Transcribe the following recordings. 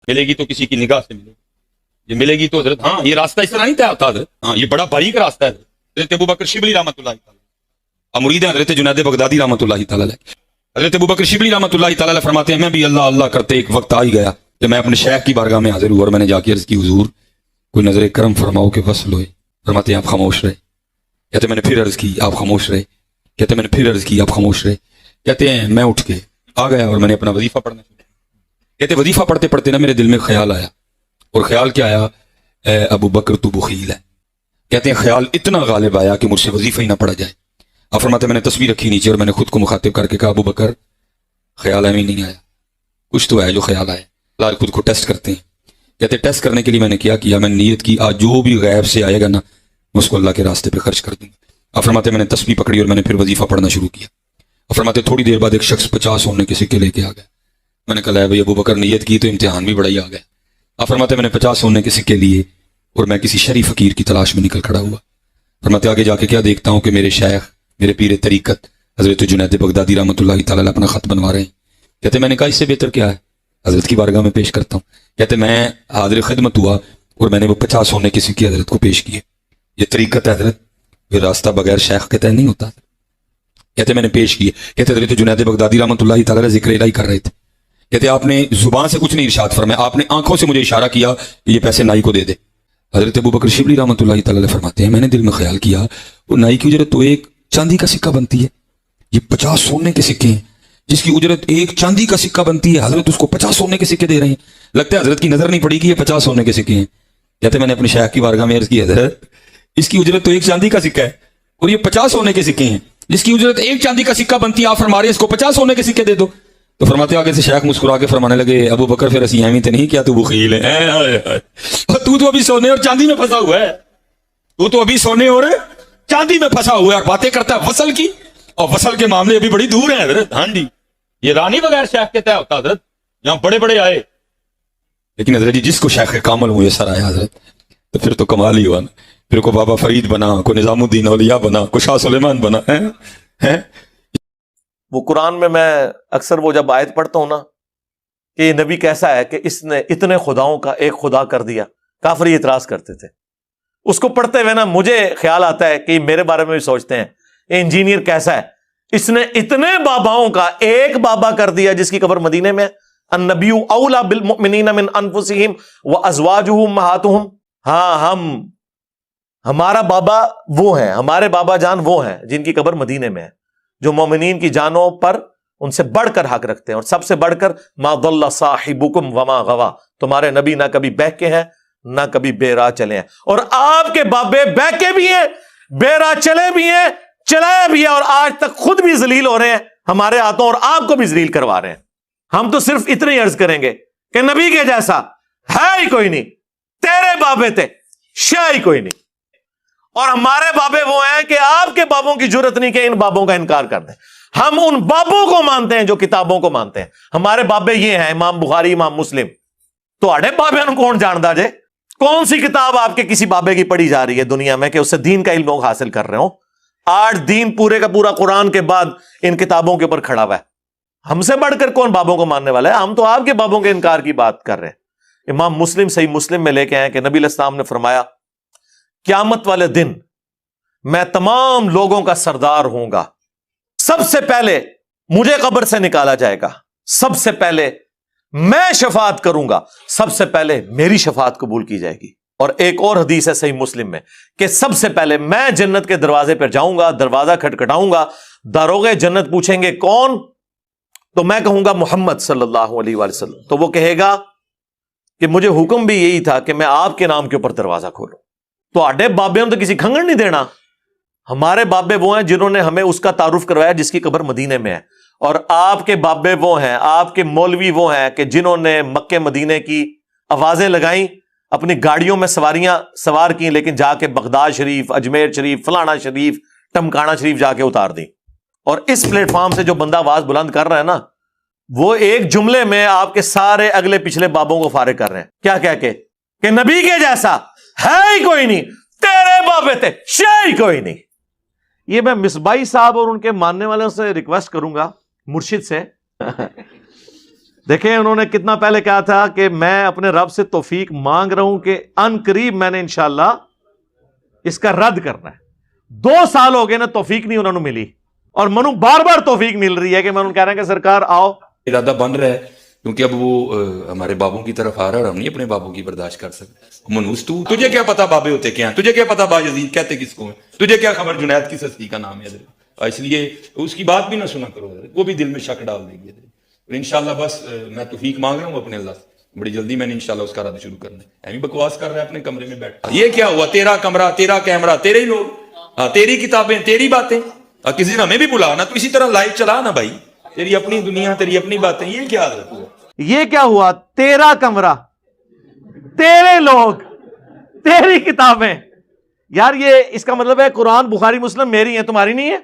ملے گی تو کسی کی نگاہ سے ملے گی، یہ ملے گی تو حضرت ہاں یہ راستہ اس طرح نہیں طے ہوتا حضرت، ہاں یہ بڑا باریک راستہ ہے حضرت ابوبکر شبلی رحمۃ اللہ تعالی مرید حضرت جنید بغدادی رحمۃ اللہ تعالی علیہ۔ حضرت ابوبکر شبلی رحمۃ اللہ تعالی علیہ فرماتے ہیں میں بھی اللہ اللہ کرتے ایک وقت آ ہی گیا کہ میں اپنے شیخ کی بارگاہ میں حاضر ہوا اور میں نے جا کے عرض کی حضور کوئی نظر کرم فرماؤ کہ وصل ہوئے۔ فرماتے ہیں آپ خاموش رہے، کہتے میں نے پھر عرض کی آپ خاموش رہے، کہتے میں نے پھر عرض کی آپ خاموش رہے، کہتے ہیں میں اٹھ کے آ گیا اور میں نے اپنا وظیفہ پڑھنا شروع کیا۔ کہتے وظیفہ پڑھتے پڑھتے نا میرے دل میں خیال آیا، اور خیال کیا آیا؟ اے ابو بکر تو بخیل ہے۔ کہتے ہیں خیال اتنا غالب آیا کہ مجھ سے وظیفہ ہی نہ پڑھا جائے۔ آپ فرماتے میں نے تصویر رکھی نیچے اور میں نے خود کو مخاطب کر کے کہا ابو بکر خیال ہمیں نہیں آیا، کچھ تو ہے جو خیال آئے، اللہ خود کو ٹیسٹ کرتے ہیں۔ کہتے ٹیسٹ کرنے کے لیے میں نے کیا میں نے نیت کی آج جو بھی غیب سے آئے گا نا میں اس کو اللہ کے راستے پہ خرچ کر دوں گا۔ آپ فرماتے میں نے تسبیح پکڑی اور میں نے پھر وظیفہ پڑھنا شروع کیا۔ آپ فرماتے تھوڑی دیر بعد ایک شخص 50 سونے کے سکے لے کے آ گیا۔ میں نے کہا بھائی ابو بکر نیت کی تو امتحان بھی بڑا ہی آ گیا۔ آپ فرماتے میں نے 50 سونے کے سکے لیے اور میں کسی شریف فقیر کی تلاش میں نکل کھڑا ہوا۔ فرماتے آگے جا کے کیا دیکھتا ہوں کہ میرے شیخ میرے پیر طریقت حضرت جنید بغدادی رحمۃ اللہ تعالی اپنا خط بنوا رہے ہیں۔ کہتے میں نے کہا اس سے بہتر کیا ہے حضرت کی بارگاہ میں پیش کرتا ہوں۔ کہتے میں حاضر خدمت ہوا اور میں نے وہ 50 سونے کے سکے حضرت کو پیش کیے۔ یہ طریقت ہے حضرت، یہ راستہ بغیر شیخ کے طے نہیں ہوتا۔ کہتے میں نے پیش کیے۔ کہتے حضرت جنید بغدادی رحمۃ اللہ تعالی ذکر الہی کر رہے تھے۔ کہتے آپ نے زبان سے کچھ نہیں ارشاد فرمایا، آپ نے آنکھوں سے مجھے اشارہ کیا کہ یہ پیسے نائی کو دے دے۔ حضرت ابوبکر شبلی رحمۃ اللہ تعالی فرماتے ہیں میں نے دل میں خیال کیا وہ نائی کی اجرت تو ایک چاندی کا سکہ بنتی ہے، یہ 50 سونے کے سکے ہیں جس کی اجرت ایک چاندی کا سکہ بنتی ہے، حضرت اس کو 50 سونے کے سکے دے رہے ہیں۔ لگتا ہے حضرت کی نظر نہیں پڑی کہ یہ 50 سونے کے سکے ہیں۔ کہتے میں نے اپنے شیخ کی بارگاہ میں عرض کی حضرت اس کی اجرت تو ایک چاندی کا سکہ ہے اور یہ 50 سونے کے سکے ہیں جس کی اجرت ایک چاندی کا سکہ بنتی ہے، آپ فرما رہے ہیں اس کو 50 سونے کے سکے دے دو۔ تو فرماتے آگے سے شیخ مسکرا کے فرمانے لگے ابو بکر پھر اسی ایویں تے نہیں کیا تو بخیل ہے، تو ابھی سونے اور چاندی میں پھنسا ہوا ہے، تو ابھی سونے اور چاندی میں پھنسا ہوا ہے اور باتیں کرتا ہے وصل کی، اور وصل کے معاملے ابھی بڑی دور ہیں حضرت۔ ہاں جی یہ رانی بغیر شیخ کے طے ہوتا حضرت، یہاں بڑے بڑے آئے لیکن حضرت جی جس کو شیخ کامل ہوئے سر آیا حضرت تو پھر تو کمال ہی ہوا نا، پھر کو بابا فرید بنا، کو نظام الدین اولیاء بنا، کو شاہ سلیمان بنا ہے۔ وہ قرآن میں اکثر وہ جب آیت پڑھتا ہوں نا کہ یہ نبی کیسا ہے کہ اس نے اتنے خداؤں کا ایک خدا کر دیا، کافر یہ اعتراض کرتے تھے۔ اس کو پڑھتے ہوئے نا مجھے خیال آتا ہے کہ میرے بارے میں بھی سوچتے ہیں یہ انجینئر کیسا ہے، اس نے اتنے باباؤں کا ایک بابا کر دیا جس کی قبر مدینے میں۔ النبی اولا بالمؤمنین من انفسہم وازواجہ امہاتہم، ہاں ہمارا بابا وہ ہیں، ہمارے بابا جان وہ ہیں جن کی قبر مدینے میں ہے، جو مومنین کی جانوں پر ان سے بڑھ کر حق رکھتے ہیں، اور سب سے بڑھ کر ما ضل صاحبکم وما غوا، تمہارے نبی نہ کبھی بہکے ہیں نہ کبھی بے راہ چلے ہیں، اور آپ کے بابے بہکے بھی ہیں، بے راہ چلے بھی ہیں، چلایا بھی ہے، اور آج تک خود بھی ذلیل ہو رہے ہیں ہمارے ہاتھوں اور آپ کو بھی ذلیل کروا رہے ہیں۔ ہم تو صرف اتنی عرض کریں گے کہ نبی کے جیسا ہے ہی کوئی نہیں، تیرے بابے تھے شاہ ہی کوئی نہیں، اور ہمارے بابے وہ ہیں کہ آپ کے بابوں کی جرت نہیں کہ ان بابوں کا انکار کر دیں۔ ہم ان بابوں کو مانتے ہیں جو کتابوں کو مانتے ہیں۔ ہمارے بابے یہ ہیں امام بخاری، امام مسلم، تو اڑے بابے نو کون جاندا جے؟ کون سی کتاب آپ کے کسی بابے کی پڑھی جا رہی ہے دنیا میں کہ اس سے دین کا علم لوگ حاصل کر رہے ہوں؟ آج دین پورے کا پورا قرآن کے بعد ان کتابوں کے اوپر کھڑا ہوا ہے۔ ہم سے بڑھ کر کون بابوں کو ماننے والا ہے؟ ہم تو آپ کے بابوں کے انکار کی بات کر رہے ہیں۔ امام مسلم صحیح مسلم میں لے کے آئے کہ نبی علیہ السلام نے فرمایا قیامت والے دن میں تمام لوگوں کا سردار ہوں گا، سب سے پہلے مجھے قبر سے نکالا جائے گا، سب سے پہلے میں شفاعت کروں گا، سب سے پہلے میری شفاعت قبول کی جائے گی۔ اور ایک اور حدیث ہے صحیح مسلم میں کہ سب سے پہلے میں جنت کے دروازے پر جاؤں گا، دروازہ کھٹکھٹاؤں گا، داروغے جنت پوچھیں گے کون؟ تو میں کہوں گا محمد صلی اللہ علیہ وآلہ وسلم۔ تو وہ کہے گا کہ مجھے حکم بھی یہی تھا کہ میں آپ کے نام کے اوپر دروازہ کھولوں۔ تو آڈے بابے ہم تو کسی کھنگڑ نہیں دینا، ہمارے بابے وہ ہیں جنہوں نے ہمیں اس کا تعارف کروایا جس کی قبر مدینے میں ہے، اور آپ کے بابے وہ ہیں، آپ کے مولوی وہ ہیں کہ جنہوں نے مکے مدینے کی آوازیں لگائیں، اپنی گاڑیوں میں سواریاں سوار کی، لیکن جا کے بغداد شریف، اجمیر شریف، فلانا شریف، ٹمکانا شریف جا کے اتار دی۔ اور اس پلیٹ فارم سے جو بندہ آواز بلند کر رہا ہے نا، وہ ایک جملے میں آپ کے سارے اگلے پچھلے بابوں کو فارغ کر رہے ہیں۔ کیا کہہ کے کہ نبی کے جیسا ہے ہی کوئی نہیں، تیرے بابے تھے شاہ ہی کوئی نہیں۔ یہ میں مصباحی صاحب اور ان کے ماننے والوں سے ریکویسٹ کروں گا، مرشد سے دیکھیں انہوں نے کتنا پہلے کہا تھا کہ میں اپنے رب سے توفیق مانگ رہا ہوں کہ ان قریب میں نے انشاءاللہ اس کا رد کرنا ہے. 2 سال ہو گئے نا, توفیق نہیں انہوں نے ملی, اور منو بار بار توفیق مل رہی ہے کہ میں کہہ رہا ہوں کہ سرکار آؤ. ارادہ بن رہا ہے کیونکہ اب وہ ہمارے بابوں کی طرف آ رہا ہے اور ہم نہیں اپنے بابوں کی برداشت کر سکتے. منوس تجھے کیا پتا بابے ہوتے کیا ہیں, تجھے کیا پتا باجزید کہتے کس کو ہیں, تجھے کیا خبر جنید کی ہستی کا نام ہے حضرت. اس لیے اس کی بات بھی نہ سنا کرو حضرت, وہ بھی دل میں شک ڈال دے گی حضرت. اور انشاءاللہ بس میں توفیق مانگ رہا ہوں اپنے اللہ سے, بڑی جلدی میں نے انشاءاللہ اس کا رد شروع کرنا ہے. ایویں بکواس کر رہا ہے اپنے کمرے میں بیٹھ, یہ کیا ہوا, تیرا کمرہ, تیرا کیمرہ, تیرے ہی لوگ, تیری کتابیں, تیری باتیں, کسی دن ہمیں بھی بلا نا, تو اسی طرح لائیو چلا نا بھائی, تیری اپنی دنیا, تیری اپنی باتیں. یہ کیا حضرت ہوا, یہ کیا ہوا, تیرا کمرہ, تیرے لوگ, تیری کتابیں. یار یہ اس کا مطلب ہے قرآن بخاری مسلم میری ہیں, تمہاری نہیں ہے.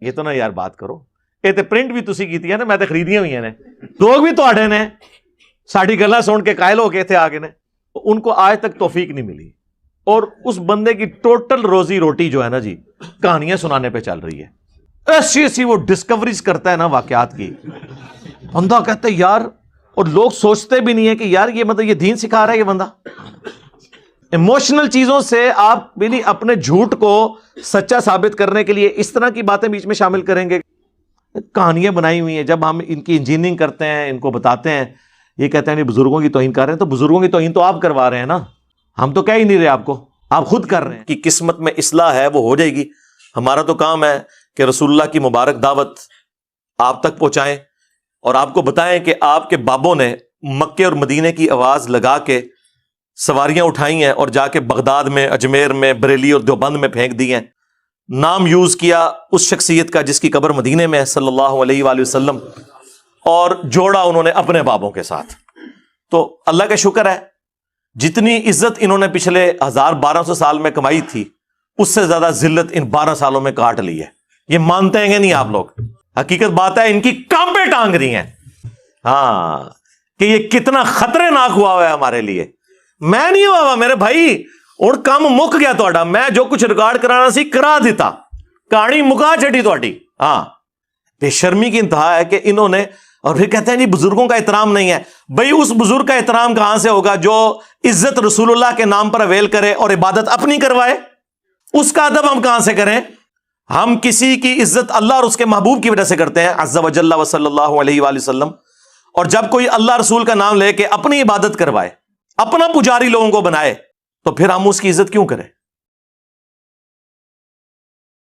یہ تو نا یار بات کرو, یہ تو پرنٹ بھی تسی کیتی ہے نا, میں تو خریدیاں ہوئی ہیں, لوگ بھی تواڈے نے ساڈی گلاں سن کے قائل ہو کے تھے آگے نے. ان کو آج تک توفیق نہیں ملی, اور اس بندے کی ٹوٹل روزی روٹی جو ہے نا جی, کہانیاں سنانے پہ چل رہی ہے. ایسی ایسی وہ ڈسکوریز کرتا ہے نا واقعات کی, بندہ کہتا ہے یار, اور لوگ سوچتے بھی نہیں ہے کہ یار یہ مطلب یہ دین سکھا رہا ہے یہ بندہ. ایموشنل چیزوں سے آپ بھی اپنے جھوٹ کو سچا ثابت کرنے کے لیے اس طرح کی باتیں بیچ میں شامل کریں گے. کہانیاں بنائی ہوئی ہیں, جب ہم ان کی انجینئرنگ کرتے ہیں, ان کو بتاتے ہیں, یہ کہتے ہیں بزرگوں کی توہین کر رہے ہیں, تو بزرگوں کی توہین تو آپ کروا رہے ہیں نا, ہم تو کہہ ہی نہیں رہے آپ کو, آپ خود کر رہے ہیں. کہ قسمت میں اصلاح ہے وہ ہو جائے گی. ہمارا تو کام ہے کہ رسول اللہ کی مبارک دعوت آپ تک پہنچائیں, اور آپ کو بتائیں کہ آپ کے بابوں نے مکے اور مدینے کی آواز لگا کے سواریاں اٹھائی ہیں اور جا کے بغداد میں, اجمیر میں, بریلی اور دیوبند میں پھینک دی ہیں. نام یوز کیا اس شخصیت کا جس کی قبر مدینے میں ہے صلی اللہ علیہ وآلہ وسلم, اور جوڑا انہوں نے اپنے بابوں کے ساتھ. تو اللہ کا شکر ہے, جتنی عزت انہوں نے پچھلے 1200 سال میں کمائی تھی, اس سے زیادہ ذلت ان 12 سالوں میں کاٹ لی ہے. یہ مانتے ہیں کہ نہیں آپ لوگ؟ حقیقت بات ہے ان کی کانپیں ٹانگ رہی ہیں, ہاں, کہ یہ کتنا خطرناک ہوا ہے ہمارے لیے. میں نہیں ہوا میرے بھائی, اور کام مک گیا تہاڈا, میں جو کچھ ریکارڈ کرانا سی کرا دیتا, کہانی مکا چڑی تہاڈی. ہاں, بے شرمی کی انتہا ہے کہ انہوں نے, اور پھر کہتے ہیں جی بزرگوں کا احترام نہیں ہے. بھائی اس بزرگ کا احترام کہاں سے ہوگا جو عزت رسول اللہ کے نام پر اویل کرے اور عبادت اپنی کروائے؟ اس کا ادب ہم کہاں سے کریں؟ ہم کسی کی عزت اللہ اور اس کے محبوب کی وجہ سے کرتے ہیں عز و جل و صلی اللہ علیہ وآلہ وسلم. اور جب کوئی اللہ رسول کا نام لے کے اپنی عبادت کروائے, اپنا پجاری لوگوں کو بنائے, تو پھر ہم اس کی عزت کیوں کریں؟